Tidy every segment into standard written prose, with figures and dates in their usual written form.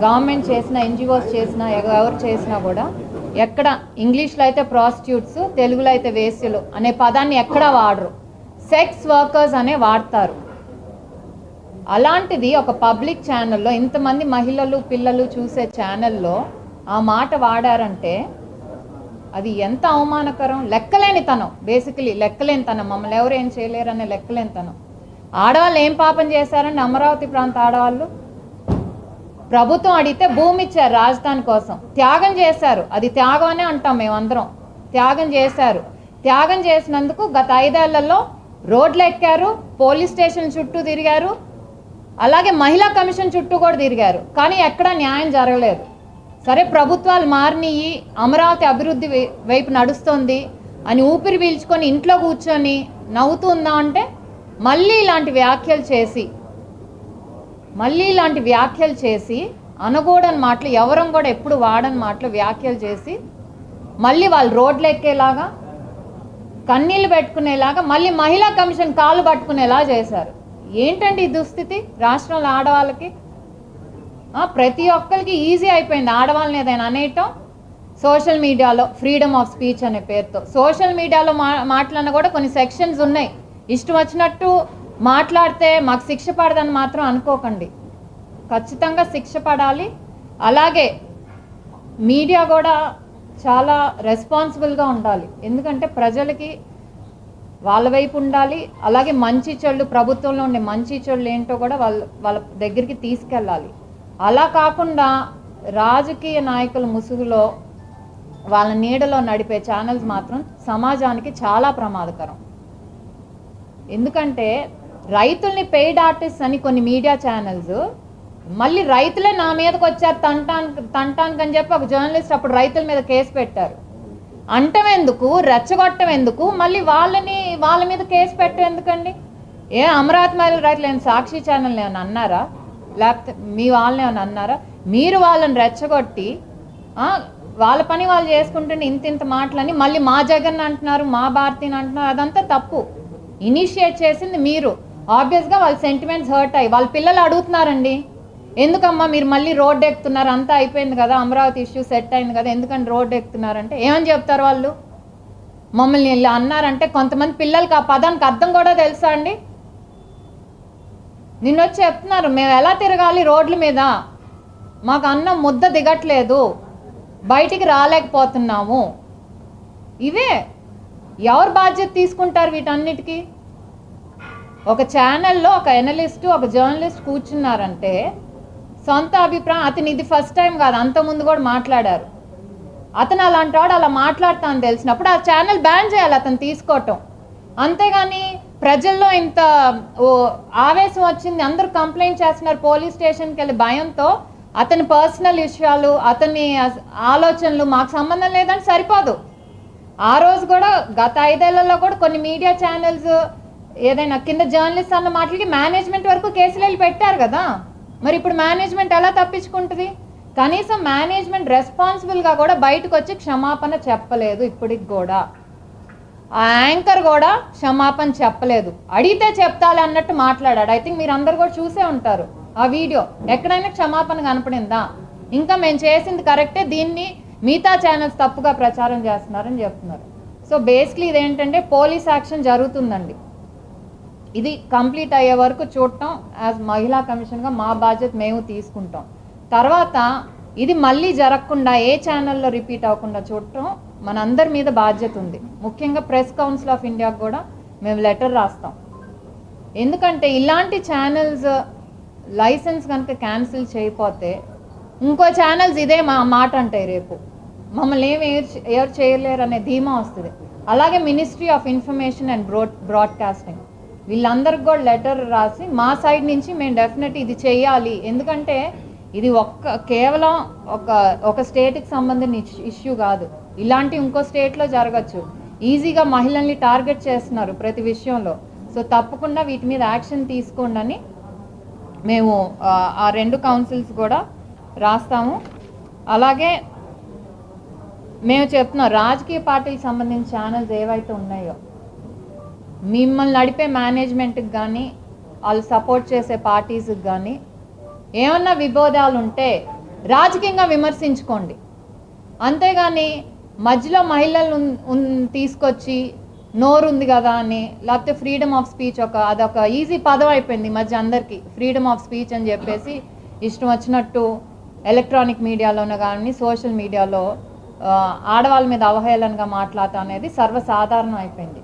Government చేసిన NGOs చేసినా ఎవరు చేసినా కూడా ఎక్కడ ఇంగ్లీష్లో అయితే ప్రాస్టిట్యూట్స్, తెలుగులో అయితే వేశ్యలు అనే పదాన్ని ఎక్కడా వాడరు, సెక్స్ వర్కర్స్ అనే వాడతారు. అలాంటిది ఒక పబ్లిక్ ఛానల్లో ఇంతమంది మహిళలు పిల్లలు చూసే ఛానల్లో ఆ మాట వాడారంటే అది ఎంత అవమానకరం. లెక్కలేనితనం, బేసికలీ లెక్కలేనితనం. మమ్మల్ని ఎవరు ఏం చేయలేరనే లెక్కలేనితనం. ఆడవాళ్ళు ఏం పాపం చేశారండి? అమరావతి ప్రాంత ఆడవాళ్ళు ప్రభుత్వం అడిగితే భూమి ఇచ్చారు రాజధాని కోసం, త్యాగం చేశారు. అది త్యాగం అనే అంటాం మేమందరం. త్యాగం చేశారు. త్యాగం చేసినందుకు గత 5 ఏళ్లలో రోడ్లు ఎక్కారు, పోలీస్ స్టేషన్ చుట్టూ తిరిగారు, అలాగే మహిళా కమిషన్ చుట్టూ కూడా తిరిగారు. కానీ ఎక్కడా న్యాయం జరగలేదు. సరే ప్రభుత్వాలు మారినయి, అమరావతి అభివృద్ధి వైపు నడుస్తుంది అని ఊపిరి పీల్చుకొని ఇంట్లో కూర్చొని నవ్వుతుందా అంటే మళ్ళీ ఇలాంటి వ్యాఖ్యలు చేసి అనకూడని మాటలు, ఎవరం కూడా ఎప్పుడు వాడని మాటలు వ్యాఖ్యలు చేసి మళ్ళీ వాళ్ళు రోడ్లు ఎక్కేలాగా, కన్నీళ్ళు పెట్టుకునేలాగా, మళ్ళీ మహిళా కమిషన్ కాళ్ళు పట్టుకునేలా చేశారు. ఏంటండి ఈ దుస్థితి రాష్ట్రంలో ఆడవాళ్ళకి? ప్రతి ఒక్కరికి ఈజీ అయిపోయింది ఆడవాళ్ళని ఏదైనా అనేయటం. సోషల్ మీడియాలో ఫ్రీడమ్ ఆఫ్ స్పీచ్ అనే పేరుతో సోషల్ మీడియాలో మాట్లాడినా కూడా కొన్ని సెక్షన్స్ ఉన్నాయి. ఇష్టం వచ్చినట్టు మాట్లాడితే మాకు శిక్ష పడదని మాత్రం అనుకోకండి. ఖచ్చితంగా శిక్ష పడాలి. అలాగే మీడియా కూడా చాలా రెస్పాన్సిబుల్గా ఉండాలి. ఎందుకంటే ప్రజలకి వాళ్ళ వైపు ఉండాలి. అలాగే మంచి చెళ్ళు, ప్రభుత్వంలో ఉండే మంచి చెళ్ళు ఏంటో కూడా వాళ్ళ దగ్గరికి తీసుకెళ్ళాలి. అలా కాకుండా రాజకీయ నాయకుల ముసుగులో వాళ్ళ నీడలో నడిపే ఛానల్స్ మాత్రం సమాజానికి చాలా ప్రమాదకరం. ఎందుకంటే రైతుల్ని పెయిడ్ ఆర్టిస్ట్ అని కొన్ని మీడియా ఛానల్స్, మళ్ళీ రైతులే నా మీదకి వచ్చారు తంటానికి అని చెప్పి ఒక జర్నలిస్ట్ అప్పుడు రైతుల మీద కేసు పెట్టారు. అంటం ఎందుకు, రెచ్చగొట్టం ఎందుకు, మళ్ళీ వాళ్ళ మీద కేసు పెట్టడం ఎందుకండి? అమరావతి మహిళల రైతులు ఏమైనా సాక్షి ఛానల్ ఏమైనా అన్నారా? లేకపోతే మీ వాళ్ళని ఏమైనా అన్నారా? మీరు వాళ్ళని రెచ్చగొట్టి వాళ్ళ పని వాళ్ళు చేసుకుంటుంటే ఇంత మాటలని మళ్ళీ మా జగన్ అంటున్నారు, మా భారతిని అంటున్నారు. అదంతా తప్పు. ఇనిషియేట్ చేసింది మీరు. ఆబ్వియస్గా వాళ్ళ సెంటిమెంట్స్ హర్ట్ అయ్యి వాళ్ళ పిల్లలు అడుగుతున్నారండి, ఎందుకమ్మా మీరు మళ్ళీ రోడ్డు ఎక్కుతున్నారు, అంతా అయిపోయింది కదా, అమరావతి ఇష్యూ సెట్ అయింది కదా, ఎందుకని రోడ్డు ఎక్కుతున్నారంటే ఏమని చెప్తారు వాళ్ళు? మమ్మల్ని ఇలా అన్నారంటే కొంతమంది పిల్లలకి ఆ పదానికి అర్థం కూడా తెలుసా అండి? నిన్నొచ్చి చెప్తున్నారు, మేము ఎలా తిరగాలి రోడ్ల మీద, మాకు అన్నం ముద్ద దిగట్లేదు, బయటికి రాలేకపోతున్నాము. ఇవే ఎవరు బాధ్యత తీసుకుంటారు వీటన్నిటికీ? ఒక ఛానల్లో ఒక ఎనలిస్టు, ఒక జర్నలిస్ట్ కూర్చున్నారంటే సొంత అభిప్రాయం, అతను ఇది ఫస్ట్ టైం కాదు, అంతకుముందు కూడా మాట్లాడారు. అతను అలాంటి వాడు అలా మాట్లాడతా అని తెలిసినప్పుడు ఆ ఛానల్ బ్యాన్ చేయాలి అతను తీసుకోవటం. అంతేగాని ప్రజల్లో ఇంత ఆవేశం వచ్చింది, అందరూ కంప్లైంట్ చేస్తున్నారు, పోలీస్ స్టేషన్కి వెళ్ళి భయంతో అతని పర్సనల్ విషయాలు, అతని ఆలోచనలు మాకు సంబంధం లేదని సరిపోదు. ఆ రోజు కూడా గత 5 ఏళ్లలో కూడా కొన్ని మీడియా ఛానల్స్ ఏదైనా కింద జర్నలిస్ట్ అన్న మాటలకి మేనేజ్మెంట్ వరకు కేసులు పెట్టారు కదా. మరి ఇప్పుడు మేనేజ్మెంట్ ఎలా తప్పించుకుంటుంది? కనీసం మేనేజ్మెంట్ రెస్పాన్సిబుల్గా కూడా బయటకు వచ్చి క్షమాపణ చెప్పలేదు. ఇప్పటికి కూడా ఆ యాంకర్ కూడా క్షమాపణ చెప్పలేదు. అడిగితే చెప్తాలే అన్నట్టు మాట్లాడాడు. ఐ థింక్ మీరు అందరు కూడా చూసే ఉంటారు ఆ వీడియో. ఎక్కడైనా క్షమాపణ కనపడిందా? ఇంకా మేము చేసింది కరెక్టే, దీన్ని మిగతా ఛానల్స్ తప్పుగా ప్రచారం చేస్తున్నారని చెప్తున్నారు. సో బేసిక్లీ ఇదేంటంటే పోలీస్ యాక్షన్ జరుగుతుందండి. ఇది కంప్లీట్ అయ్యే వరకు చూడటం యాజ్ మహిళా కమిషన్గా మా బాధ్యత మేము తీసుకుంటాం. తర్వాత ఇది మళ్ళీ జరగకుండా ఏ ఛానల్లో రిపీట్ అవ్వకుండా చూడటం మనందరి మీద బాధ్యత ఉంది. ముఖ్యంగా ప్రెస్ కౌన్సిల్ ఆఫ్ ఇండియాకు కూడా మేము లెటర్ రాస్తాం. ఎందుకంటే ఇలాంటి ఛానల్స్ లైసెన్స్ కనుక క్యాన్సిల్ చేయకపోతే ఇంకో ఛానల్స్ ఇదే మాట అంటాయి, రేపు మమ్మల్ని ఎవరు చేయలేరు అనే ధీమా వస్తుంది. అలాగే ministry of information and broadcasting వీళ్ళందరికి కూడా లెటర్ రాసి మా సైడ్ నుంచి మేము డెఫినెట్ ఇది చేయాలి. ఎందుకంటే ఇది కేవలం ఒక స్టేట్కి సంబంధించిన ఇష్యూ కాదు, ఇలాంటి ఇంకో స్టేట్లో జరగచ్చు. ఈజీగా మహిళల్ని టార్గెట్ చేస్తున్నారు ప్రతి విషయంలో. సో తప్పకుండా వీటి మీద యాక్షన్ తీసుకోండి అని మేము ఆ 2 కౌన్సిల్స్ కూడా రాస్తాము. అలాగే మేము చెప్తున్నాం, రాజకీయ పార్టీలకు సంబంధించిన ఛానల్స్ ఏవైతే ఉన్నాయో మిమ్మల్ని నడిపే మేనేజ్మెంట్కి కానీ వాళ్ళు సపోర్ట్ చేసే పార్టీస్కి కానీ ఏమన్నా విభేదాలు ఉంటే రాజకీయంగా విమర్శించుకోండి, అంతేగాని మధ్యలో మహిళలను తీసుకొచ్చి నోరుంది కదా అని, లేకపోతే ఫ్రీడమ్ ఆఫ్ స్పీచ్ అదొక ఈజీ పదం అయిపోయింది ఈ మధ్య అందరికీ. ఫ్రీడమ్ ఆఫ్ స్పీచ్ అని చెప్పేసి ఇష్టం వచ్చినట్టు ఎలక్ట్రానిక్ మీడియాలోనే కానీ సోషల్ మీడియాలో ఆడవాళ్ళ మీద అవహేళనగా మాట్లాడటం అనేది సర్వసాధారణం అయిపోయింది.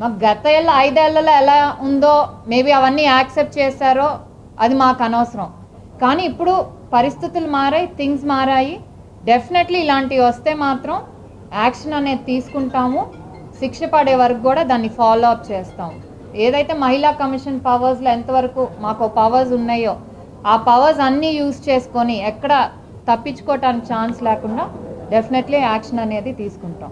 మాకు గత 5 ఏళ్లలో ఎలా ఉందో మేబీ అవన్నీ యాక్సెప్ట్ చేశారో అది మాకు అనవసరం. కానీ ఇప్పుడు పరిస్థితులు మారాయి, థింగ్స్ మారాయి. డెఫినెట్లీ ఇలాంటివి వస్తే మాత్రం యాక్షన్ అనేది తీసుకుంటాము. శిక్ష పడే వరకు కూడా దాన్ని ఫాలో అప్ చేస్తాము. ఏదైతే మహిళా కమిషన్ పవర్స్లో ఎంతవరకు మాకు పవర్స్ ఉన్నాయో ఆ పవర్స్ అన్నీ యూజ్ చేసుకొని ఎక్కడ తప్పించుకోవటానికి ఛాన్స్ లేకుండా డెఫినెట్లీ యాక్షన్ అనేది తీసుకుంటాం.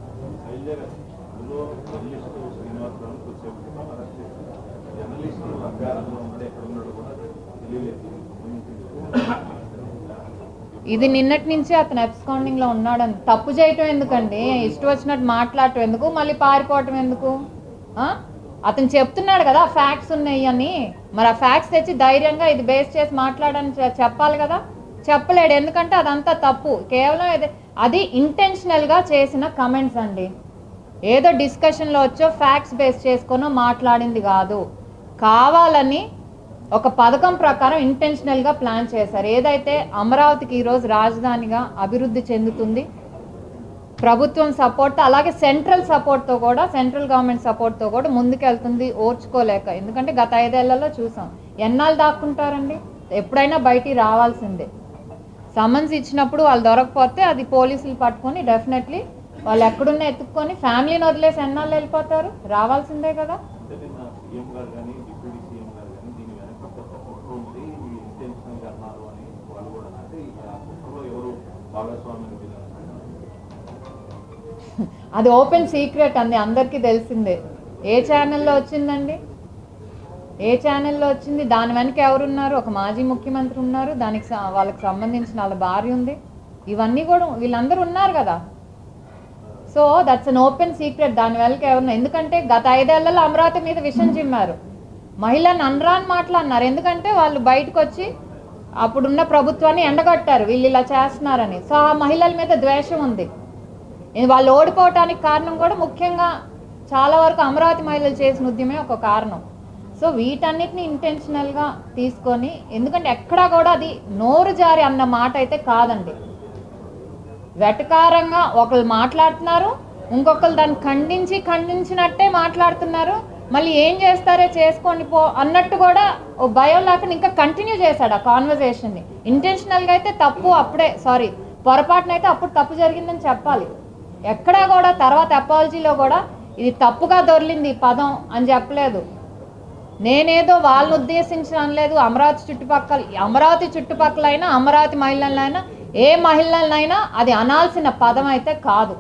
ఇది నిన్నటి నుంచి అతను అబ్స్కాండింగ్లో ఉన్నాడని. తప్పు చేయటం ఎందుకండి, ఇష్టం వచ్చినట్టు మాట్లాడటం ఎందుకు, మళ్ళీ పారిపోవటం ఎందుకు? అతను చెప్తున్నాడు కదా ఫ్యాక్ట్స్ ఉన్నాయి అని, మరి ఆ ఫ్యాక్ట్స్ తెచ్చి ధైర్యంగా ఇది బేస్ చేసి మాట్లాడని చెప్పాలి కదా. చెప్పలేడు, ఎందుకంటే అదంతా తప్పు. కేవలం అది ఇంటెన్షనల్గా చేసిన కమెంట్స్ అండి. ఏదో డిస్కషన్లో వచ్చో ఫ్యాక్ట్స్ బేస్ చేసుకొనో మాట్లాడింది కాదు. కావాలని ఒక పథకం ప్రకారం ఇంటెన్షనల్గా ప్లాన్ చేశారు. ఏదైతే అమరావతికి ఈరోజు రాజధానిగా అభివృద్ధి చెందుతుంది, ప్రభుత్వం సపోర్ట్ అలాగే సెంట్రల్ సపోర్ట్తో కూడా, సెంట్రల్ గవర్నమెంట్ సపోర్ట్తో కూడా ముందుకెళ్తుంది ఓర్చుకోలేక. ఎందుకంటే గత 5 ఏళ్లలో చూసాం, ఎన్నాళ్ళు దాక్కుంటారండి, ఎప్పుడైనా బయటికి రావాల్సిందే. సమన్స్ ఇచ్చినప్పుడు వాళ్ళు దొరకపోతే అది పోలీసులు పట్టుకొని డెఫినెట్లీ వాళ్ళు ఎక్కడున్నా ఎత్తుక్కొని ఫ్యామిలీని వదిలేసి ఎన్నాళ్ళు వెళ్ళిపోతారు, రావాల్సిందే కదా. అది ఓపెన్ సీక్రెట్ అండి, అందరికీ తెలిసిందే. ఏ ఛానల్లో వచ్చిందండి, ఏ ఛానల్లో వచ్చింది? దాని వెనక ఎవరున్నారు? ఒక మాజీ ముఖ్యమంత్రి ఉన్నారు, దానికి వాళ్ళకి సంబంధించిన వాళ్ళ భార్య ఉంది, ఇవన్నీ కూడా వీళ్ళందరూ ఉన్నారు కదా. So that's an open secret. దాని వెనక ఎవరున్నారు? ఎందుకంటే గత 5 ఏళ్లలో అమరావతి మీద విషం చిమ్మారు, మహిళలను అనరాని మాట్లాడినారు. ఎందుకంటే వాళ్ళు బయటకు వచ్చి అప్పుడున్న ప్రభుత్వాన్ని ఎండగట్టారు, వీళ్ళు ఇలా చేస్తున్నారని. సో ఆ మహిళల మీద ద్వేషం ఉంది. వాళ్ళు ఓడిపోవటానికి కారణం కూడా ముఖ్యంగా చాలా వరకు అమరావతి మహిళలు చేసిన ఉద్యమే ఒక కారణం. సో వీటన్నిటిని ఇంటెన్షనల్గా తీసుకొని, ఎందుకంటే ఎక్కడా కూడా అది నోరు జారి అన్న మాట అయితే కాదండి. వెటకారంగా ఒకళ్ళు మాట్లాడుతున్నారు, ఇంకొకరు దాన్ని ఖండించినట్టే మాట్లాడుతున్నారు. మళ్ళీ ఏం చేస్తారే చేసుకోండి పో అన్నట్టు కూడా ఓ భయం లేకుండా ఇంకా కంటిన్యూ చేశాడు ఆ కాన్వర్జేషన్ని. ఇంటెన్షనల్గా అయితే తప్పు, అప్పుడే సారీ పొరపాటునైతే అప్పుడు తప్పు జరిగిందని చెప్పాలి. ఎక్కడా కూడా తర్వాత అపాలజీలో కూడా ఇది తప్పుగా దొర్లింది ఈ పదం అని చెప్పలేదు. నేనేదో వాళ్ళని ఉద్దేశించి అనలేదు. అమరావతి చుట్టుపక్కలైనా అమరావతి మహిళలైనా ఏ మహిళలైనా అది అనాల్సిన పదం అయితే కాదు.